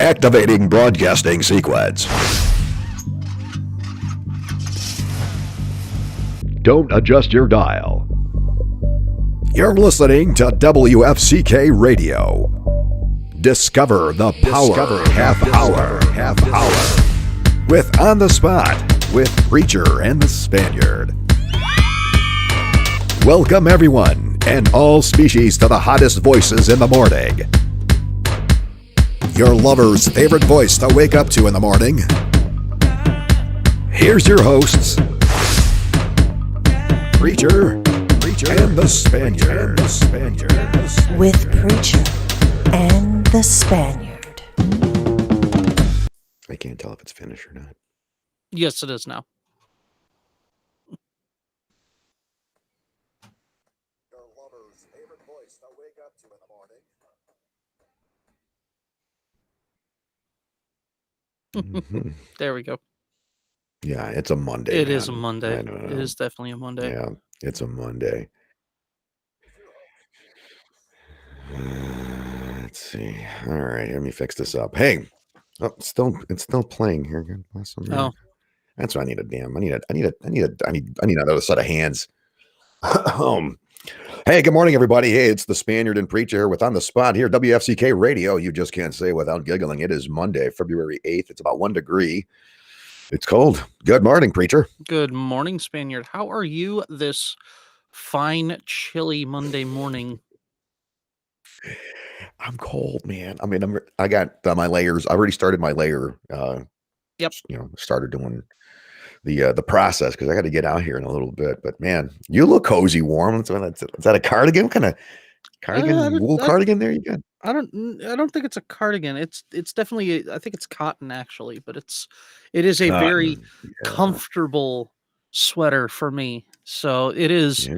Activating broadcasting sequence. Don't adjust your dial. You're listening to WFCK Radio. Discover the power. Half hour. With On the Spot with Preacher and the Spaniard. Welcome everyone and all species to the hottest voices in the morning. Your lover's favorite voice to wake up to in the morning. Here's your hosts, Preacher and the Spaniard. With Preacher and the Spaniard. I can't tell if it's finished or not. Yes, it is now. Your lover's favorite voice to wake up to in the morning. There we go. Yeah, it's a Monday. It man. is a Monday. I know. It is definitely a Monday. Yeah, it's a Monday. Let's see. All right, let me fix this up. Hey, it's still playing here. God bless them. Oh, That's what I need. I need another set of hands. Hey, good morning, everybody. Hey, it's the Spaniard and Preacher here with On the Spot here, WFCK Radio. You just can't say without giggling. It is Monday, February 8th. It's about 1 degree. It's cold. Good morning, Preacher. good morning, Spaniard. How are you this fine, chilly Monday morning? I'm cold, man. I mean, I got my layers. I already started my layer. Yep. Started doing the process because I got to get out here in a little bit. But man, you look cozy, warm. Is that a cardigan? What kind of cardigan? Wool cardigan there you got? I don't think it's a cardigan. It's definitely I think it's cotton actually, but it is a very comfortable sweater for me. So it is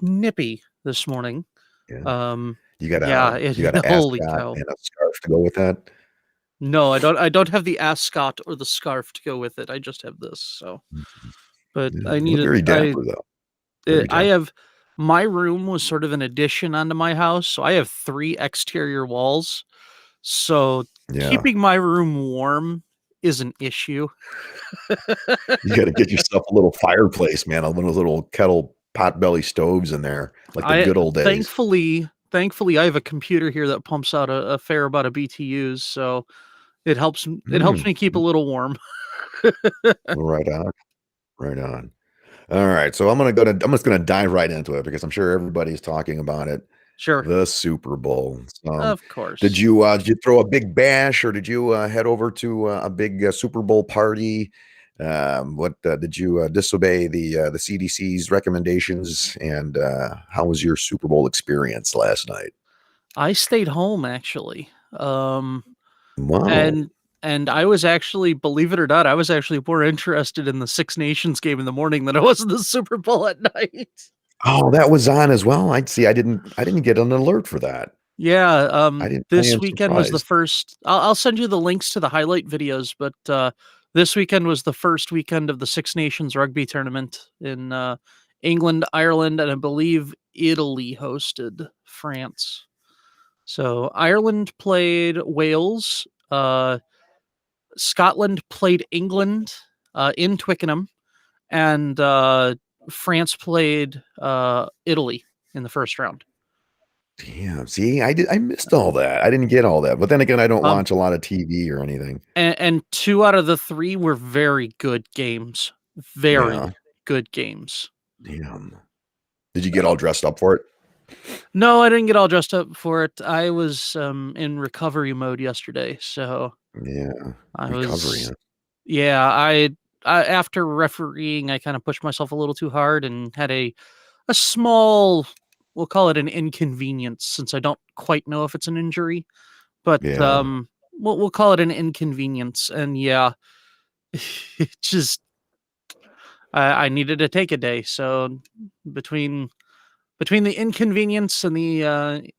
nippy this morning. Yeah. You got a holy ascot cow. and a scarf to go with that. No, I don't have the ascot or the scarf to go with it. I just have this. So, but Yeah, I you need look it. very dapper though. Very I dapper. have my room was sort of an addition onto my house, so I have 3 exterior walls. So Yeah. keeping my room warm is an issue. You got to get yourself a little fireplace, man. One of those little kettle potbelly stoves in there, like the good old days. Thankfully, I have a computer here that pumps out a fair amount of BTUs, so it helps me keep a little warm. Right on. All right, so I'm just gonna dive right into it because I'm sure everybody's talking about it. Sure, The Super Bowl. of course. Did you throw a big bash or did you head over to a big Super Bowl party? What did you disobey the CDC's recommendations? And how was your Super Bowl experience last night? I stayed home actually. Wow. And I was actually, believe it or not, I was actually more interested in the Six Nations game in the morning than I was in the Super Bowl at night. Oh, that was on as well. I didn't get an alert for that. Yeah, this am weekend was the surprised. first. I'll send you the links to the highlight videos, but this weekend was the first weekend of the Six Nations rugby tournament in England, Ireland, and I believe Italy hosted France. So Ireland played Wales. Scotland played England in Twickenham, and France played Italy in the first round. Damn. See, I missed all that. I didn't get all that. But then again, I don't Um, watch a lot of TV or anything. And 2 out of the 3 were very good games. Very Yeah. good games. Damn. Did you get all dressed up for it? No, I didn't get all dressed up for it. I was in recovery mode yesterday, so Yeah. I Recovery. was. Huh? Yeah, I after refereeing, I kind of pushed myself a little too hard and had a small, we'll call it an inconvenience, since I don't quite know if it's an injury, but Yeah. we'll call it an inconvenience. And yeah, it just I needed to take a day. So between the inconvenience and the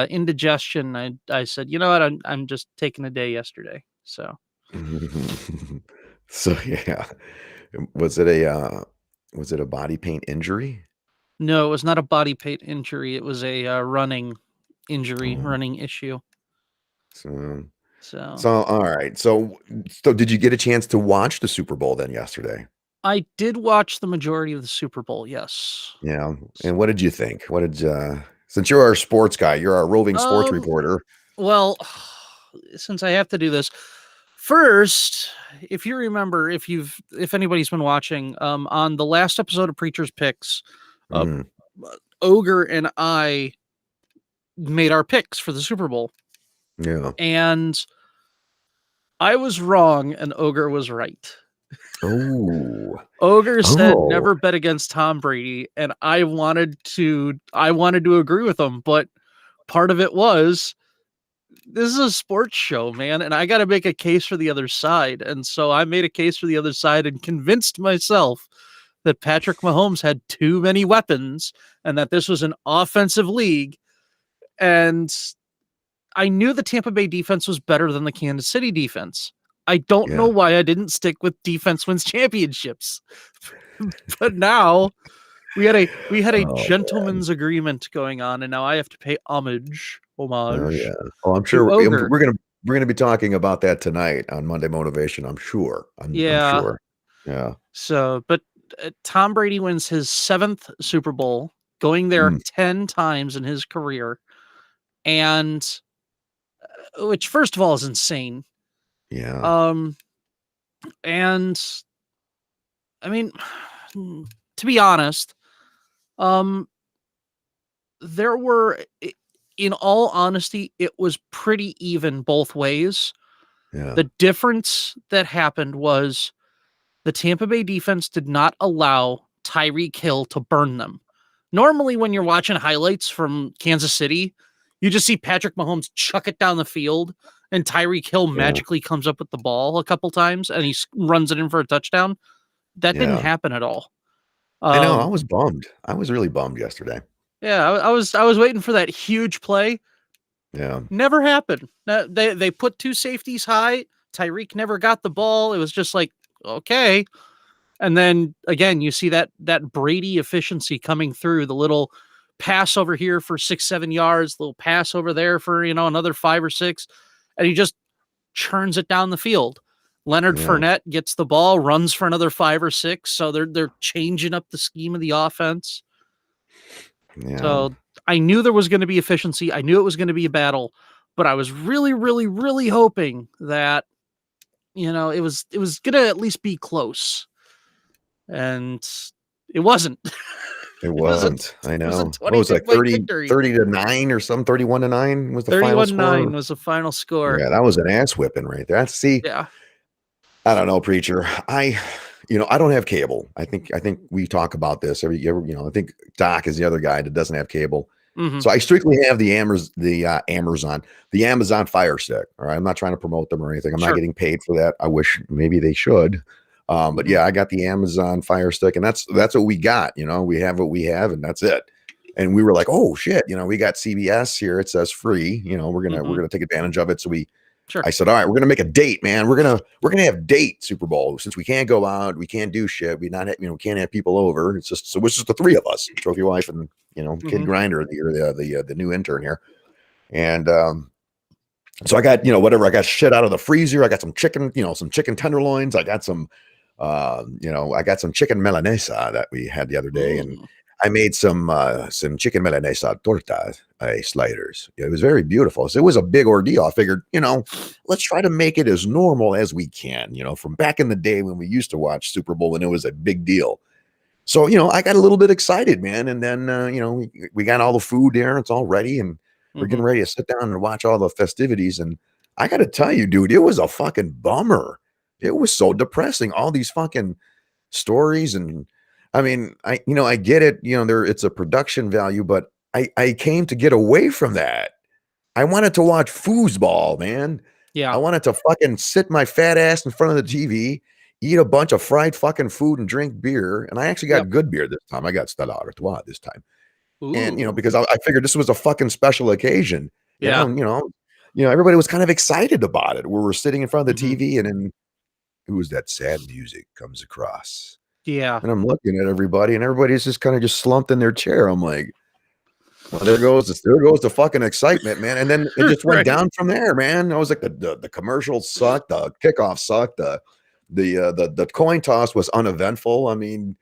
indigestion, I said, you know what, I'm just taking a day yesterday. So So yeah. Was it a body paint injury? no, it was not a body paint injury. It was a running injury, Oh. running issue. So So all right. So did you get a chance to watch the Super Bowl then yesterday? I did watch the majority of the Super Bowl. Yes. Yeah. And what did you think? What did since you're our sports guy, you're our roving sports Um. reporter. Well, since I have to do this first, if you remember, if anybody's been watching, on the last episode of Preacher's Picks, uh, Mhm. Ogre and I made our picks for the Super Bowl, Yeah. and I was wrong, and Ogre was right. Oh. Ogre said Oh. never bet against Tom Brady, and I wanted to agree with him, but part of it was this is a sports show, man, and I got to make a case for the other side. And so I made a case for the other side and convinced myself that Patrick Mahomes had too many weapons and that this was an offensive league. And I knew the Tampa Bay defense was better than the Kansas City defense. I don't know Yeah. why I didn't stick with defense wins championships. But now we had a Oh, gentleman's agreement going on, and now I have to pay homage oh yeah. homage Oh, I'm to sure Ogre. we're gonna be talking about that tonight on Monday Motivation. I'm sure. I'm Yeah. sure. Yeah. So, but Tom Brady wins his 7th Super Bowl, going there Mm, 10 times in his career, and which first of all is insane. yeah. Um, and I mean, to be honest, um, there were, in all honesty, it was pretty even both ways. Yeah. The difference that happened was the Tampa Bay defense did not allow Tyreek Hill to burn them. Normally, when you're watching highlights from Kansas City, you just see Patrick Mahomes chuck it down the field, and Tyreek Hill Yeah. magically comes up with the ball a couple times, and he runs it in for a touchdown. That didn't Yeah. happen at all. I know. I Um, was bummed. I was really bummed yesterday. yeah, I was waiting for that huge play. Yeah. Never happened. They put 2 safeties high. Tyreek never got the ball. It was just like, okay. And then again, you see that Brady efficiency coming through, the little pass over here for 6, 7 yards, little pass over there for, another 5 or 6, and he just churns it down the field. Leonard Yeah. Fournette gets the ball, runs for another 5 or 6. So they're changing up the scheme of the offense. Yeah. So I knew there was going to be efficiency. I knew it was going to be a battle, but I was really, really, really hoping that, it was going to at least be close. And it wasn't. It It was a wasn't. I it was a know. What was it, 22 like point 30 victory. 30 to 9 or something? 31 to 9 was the final 31-9 score. was the final score. Yeah, that was an ass whipping right there. See, Yeah. I don't know, preacher. I don't have cable. I think we talk about this I think Doc is the other guy that doesn't have cable. Mhm. So I strictly have the Amazon Fire Stick. All right. I'm not trying to promote them or anything. I'm not Sure. getting paid for that. I wish maybe they should. But Mhm. yeah, I got the Amazon Fire Stick, and that's what we got. We have what we have, and that's it. And we were like, oh shit, we got CBS here. It says free. We're Mhm. gonna take advantage of it. So Sure. I said, all right, we're gonna make a date, man. We're gonna have date Super Bowl since we can't go out, we can't do shit. We can't have people over. It's just the 3 of us, trophy wife and kid Mhm. grinder, the new intern here. And so I got whatever. I got shit out of the freezer. I got some chicken, some chicken tenderloins. I got some, I got some chicken milanesa that we had the other day, and Mm. I made some chicken milanesa torta sliders. It was very beautiful. So it was a big ordeal. I figured, let's try to make it as normal as we can. From back in the day when we used to watch Super Bowl and it was a big deal. So I got a little bit excited, man. And then we got all the food there. It's all ready, and we're getting Mhm. ready to sit down and watch all the festivities. And I got to tell you, dude, it was a fucking bummer. It was so depressing. All these fucking stories, and I mean, I get it, it's a production value, but I came to get away from that. I wanted to watch foosball, man. I Yeah. wanted to fucking sit my fat ass in front of the TV, eat a bunch of fried fucking food and drink beer. And I actually Yep. got good beer this time. I got Stella Artois this time. And Ooh. because I figured this was a fucking special occasion, Yeah. and everybody was kind of excited about it. We were sitting in front of the Mhm. TV, and then who was that sad music comes across? Yeah. And I'm looking at everybody, and everybody's just kind of just slumped in their chair. I'm like, Well, there goes the fucking excitement, man. And then it just went Right. down from there, man. I was like the commercials sucked, the kickoff sucked, the coin toss was uneventful. I mean,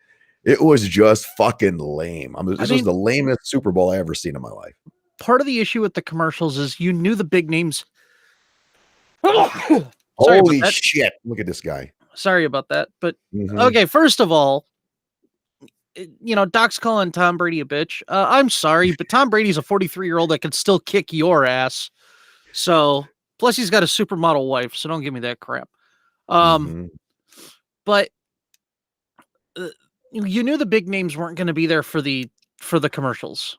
it was just fucking lame. I mean, I this was mean, the lamest Super Bowl I ever seen in my life. part of the issue with the commercials is you knew the big names. Sorry about Holy that. shit. Look at this guy. Sorry about that. But Mhm. okay, first of all, Doc's calling Tom Brady a bitch. I'm sorry, but Tom Brady's a 43-year-old that can still kick your ass. So, plus he's got a supermodel wife, so don't give me that crap. Mhm. But you knew the big names weren't going to be there for the commercials.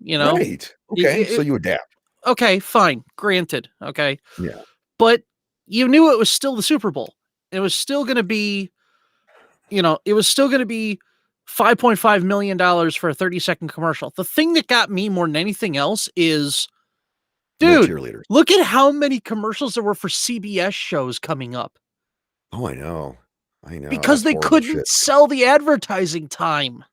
Right. Okay. So you adapt. Okay, fine, granted. Okay, Yeah. but you knew it was still the Super Bowl. It was still going to be, it was still going to be $5.5 million for a 30-second commercial. The thing that got me more than anything else is, No dude, cheerleaders. look at how many commercials there were for CBS shows coming up Oh, I know. I know. because That's they horrible couldn't shit. sell the advertising time.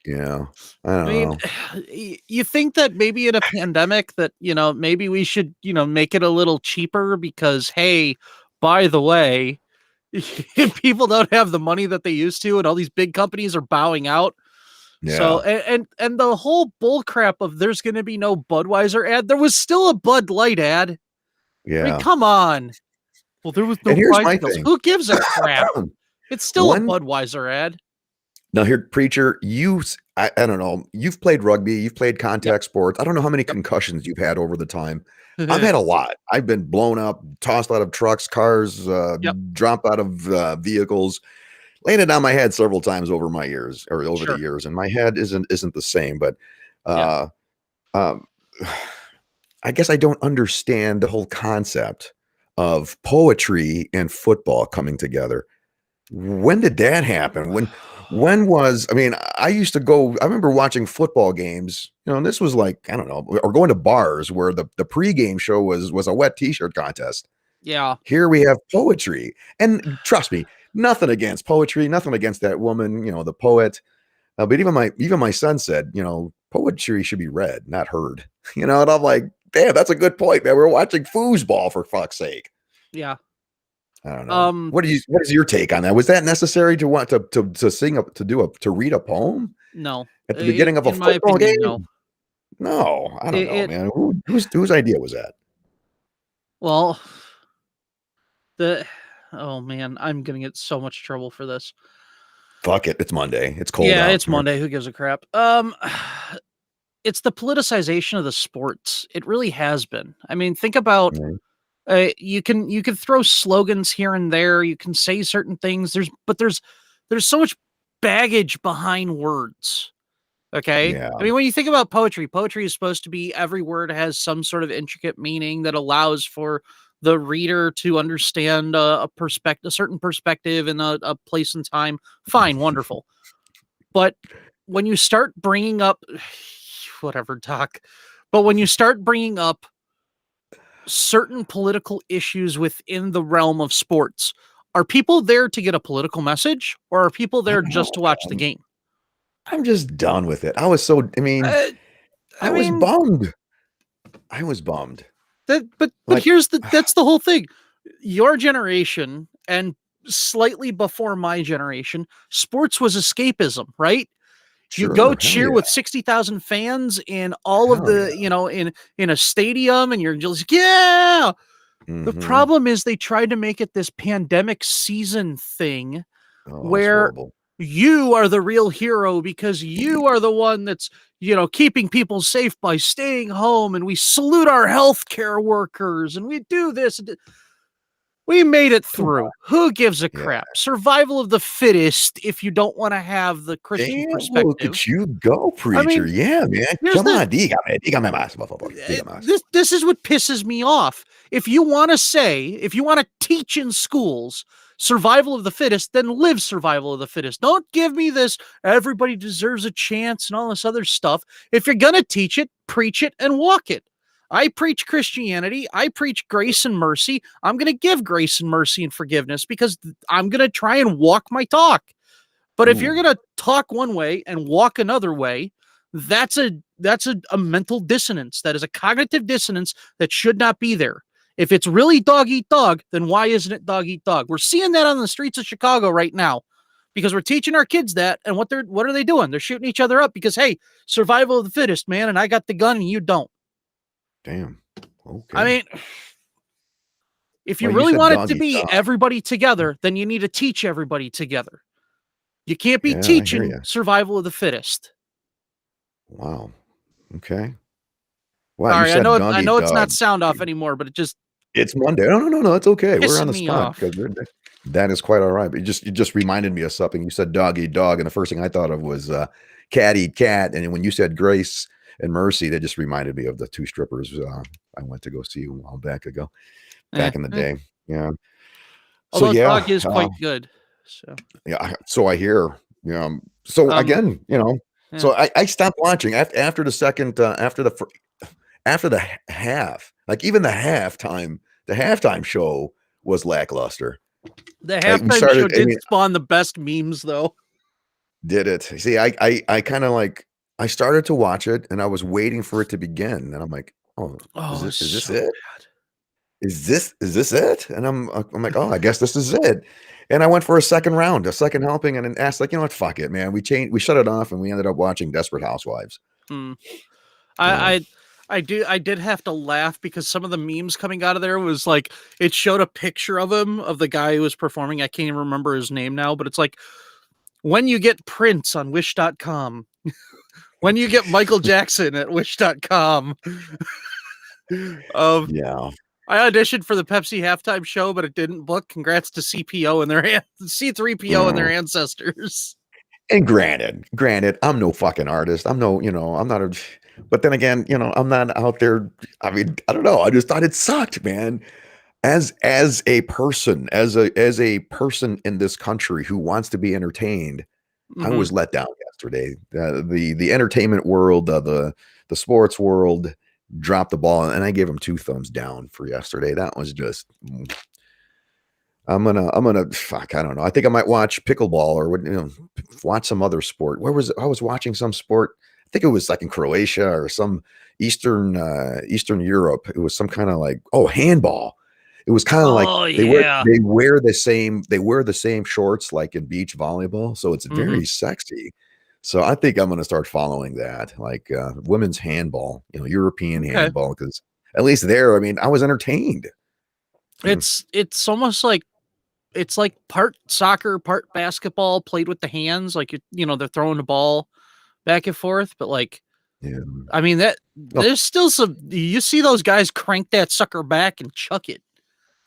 Yeah. I I don't mean, know. you think that maybe in a pandemic that, maybe we should, make it a little cheaper because, hey, by the way, people don't have the money that they used to, and all these big companies are bowing out. So, Yeah. and the whole bull crap of there's going to be no Budweiser ad. There was still a Bud Light ad. I mean, Yeah. come on. Well, there was no And here's price my bills. thing. Who gives a crap? It's still a One Budweiser ad. Now here, preacher, I don't know. You've played rugby, you've played Yep. contact sports. I don't know how many Yep. concussions you've had over the time. I've had a lot. I've been blown up, tossed out of trucks, cars, Yep. dropped out of vehicles, landed on my head several times over my years or over the Sure. years. And my head isn't the same, but Yeah. uh, um, I guess I don't understand the whole concept of poetry and football coming together. When did that happen? When was I mean, I used to go I remember watching football games, and this was like, I don't know, or going to bars where the pregame show was a wet t-shirt contest. Yeah. Here we have poetry. And trust me, nothing against poetry, nothing against that woman, the poet. But even my son said, poetry should be read, not heard. And I'm like, damn, that's a good point, man. We're watching foosball for fuck's sake. Yeah. I don't know. What is your take on that? Was that necessary to want to sing up to read a poem No. at the beginning of a In my football opinion, game? no. No, I don't know, It man. Whose idea was that? well, oh man, I'm gonna get so much trouble for this. Fuck it. It's Monday. It's cold Yeah, out. it's Monday. Who gives a crap? It's the politicization of the sports. It really has been. I mean, think about Mhm. you can throw slogans here and there. You can say certain things. There's so much baggage behind words. Okay. Yeah. I mean, when you think about poetry is supposed to be every word has some sort of intricate meaning that allows for the reader to understand a certain perspective in a place and time. Fine, wonderful. But when you start bringing up whatever, Doc, but when you start bringing up certain political issues within the realm of sports, are people there to get a political message or are people I there don't know, just to watch the man. game? I'm just done with it. I mean, Uh, I I was mean, bummed. I was bummed. but Like, that's the whole thing. Your generation and slightly before my generation, sports was escapism, right? You go sure, hell cheer yeah. with 60,000 fans in all of Hell the, yeah. in a stadium and you're just, yeah. The Mhm. problem is they tried to make it this pandemic season thing Oh, it's where horrible. you are the real hero because you are the one that's, keeping people safe by staying home and we salute our healthcare workers and we do this. We made it Come on. through. Who gives a Yeah. crap? Survival of the fittest if you don't want to have the Christian Damn, look perspective. at you go, I preacher. mean, Yeah, man. here's Come the on. Dígame más, por favor. Diga más. this is what pisses me off. If you want to teach in schools survival of the fittest, then live survival of the fittest. Don't give me this everybody deserves a chance and all this other stuff. If you're going to teach it, preach it and walk it. I preach Christianity. I preach grace and mercy. I'm going to give grace and mercy and forgiveness because I'm going to try and walk my talk. But if you're Ooh. going to talk one way and walk another way, That's a mental dissonance. That is a cognitive dissonance that should not be there. If it's really dog eat dog, then why isn't it dog eat dog? We're seeing that on the streets of Chicago right now because we're teaching our kids that. And what are they doing? They're shooting each other up because, hey, survival of the fittest, man. And I got the gun and you don't. Damn. Okay. I mean, if you Well, really said want it dog to eat be dog. everybody together, then you need to teach everybody together. You can't be Yeah, I hear teaching ya. survival of the fittest. Wow. Okay. Wow, you Sorry, said I dog eat know it's not dog. sound off anymore, but it just It's Monday. No, it's okay. We're on pissing the me spot off. because that is quite all right. But you just reminded me of something. You said dog eat dog, and the first thing I thought of was cat eat cat. And when you said Grace and Mercy, that just reminded me of the two strippers I went to go see a while back ago, back in the day. Yeah. So Although yeah, dog is quite good. So yeah. So I hear. So Um, again, yeah. so I stopped watching after the second after the half, like even the halftime show was lackluster. The Like we halftime show started, I did mean, spawn the best memes though. did it? See, I kind of like I started to watch it and I was waiting for it to begin, and I'm like, oh, Oh, is this so it? bad. Is this it? And I'm like, oh, I guess this is it. And I went for a second round, a second helping, and then asked, like, you know what, fuck it, man. We shut it off, and we ended up watching Desperate Housewives. Hmm. Yeah. I did have to laugh because some of the memes coming out of there was like it showed a picture of him, of the guy who was performing. I can't even remember his name now, but it's like when you get Prince on wish.com, when you get Michael Jackson at wish.com. Yeah. I auditioned for the Pepsi halftime show, but it didn't book. Congrats to CPO and their C3PO and their Mm. ancestors. And granted, I'm no fucking artist. I'm no, I'm not a, but then again, I'm not out there. I mean, I don't know. I just thought it sucked, man. As a person, as a person in this country who wants to be entertained, I Mhm. was let down yesterday. The entertainment world, the sports world dropped the ball, and I gave them 2 thumbs down for yesterday. That was just. I'm gonna fuck. I don't know. I think I might watch pickleball or watch some other sport. Where was it? I was watching some sport. I think it was like in Croatia or some Eastern Europe. It was some kind of like handball. It was kind of like Oh they wear yeah. the same shorts like in beach volleyball, so it's Mhm. very sexy. So I think I'm gonna start following that, like women's handball, European Okay. handball, because at least there, I mean, I was entertained. It's almost like it's like part soccer, part basketball played with the hands. Like they're throwing the ball back and forth, but like Yeah. I mean that Oh, there's still some. You see those guys crank that sucker back and chuck it.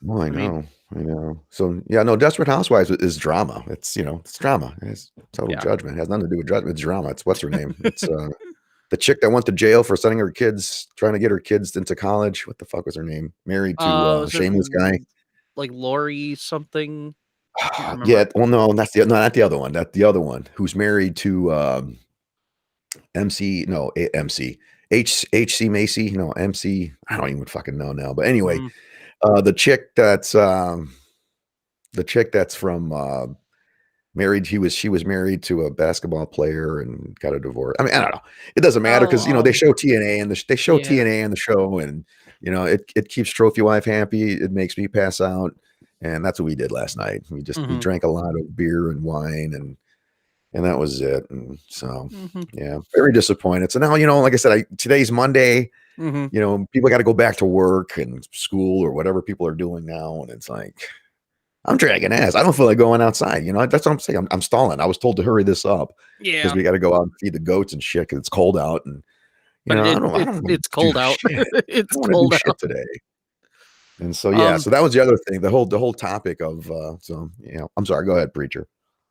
well, I I mean, know, I know. So yeah, no, Desperate Housewives is drama. It's drama. It's total yeah. judgment. It has nothing to do with judgment. It's drama. It's what's her name? It's the chick that went to jail for sending her kids, trying to get her kids into college. What the fuck was her name? Married to Was it shameless guy. like Lori something? Can't Yeah. remember. Well, no, not the other one. That's the other one who's married to MC. No, MC. HC Macy. No, MC. I don't even fucking know now. But anyway, Mm. the chick that's from married. She was married to a basketball player and got a divorce. I mean, I don't know. It doesn't matter because Oh, they show TNA and they show yeah. TNA in the show, and it keeps trophy wife happy. It makes me pass out, and that's what we did last night. We Mhm. drank a lot of beer and wine, and that was it. And so Mhm. yeah, very disappointed. So now like I said, today's Monday. Mhm. People got to go back to work and school or whatever people are doing now, and it's like. I'm dragging ass. I don't feel like going outside. That's what I'm saying. I'm stalling. I was told to hurry this up because Yeah, we got to go out and feed the goats and shit because it's cold out. And but I don't want it's to do cold out. shit. I It's don't want to do cold shit out. today. And so yeah, Um. so that was the other thing. The whole topic of I'm sorry. Go ahead, preacher.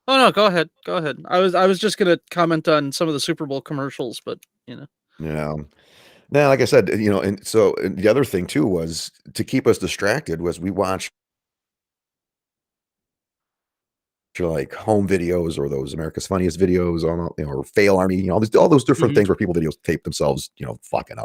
Oh no, go ahead. Go ahead. I was just gonna comment on some of the Super Bowl commercials, but Yeah. Now, like I said, and the other thing too was to keep us distracted was we watched like home videos or those America's Funniest videos on or Fail Army, all those different Mhm. things where people videotape themselves, fucking up.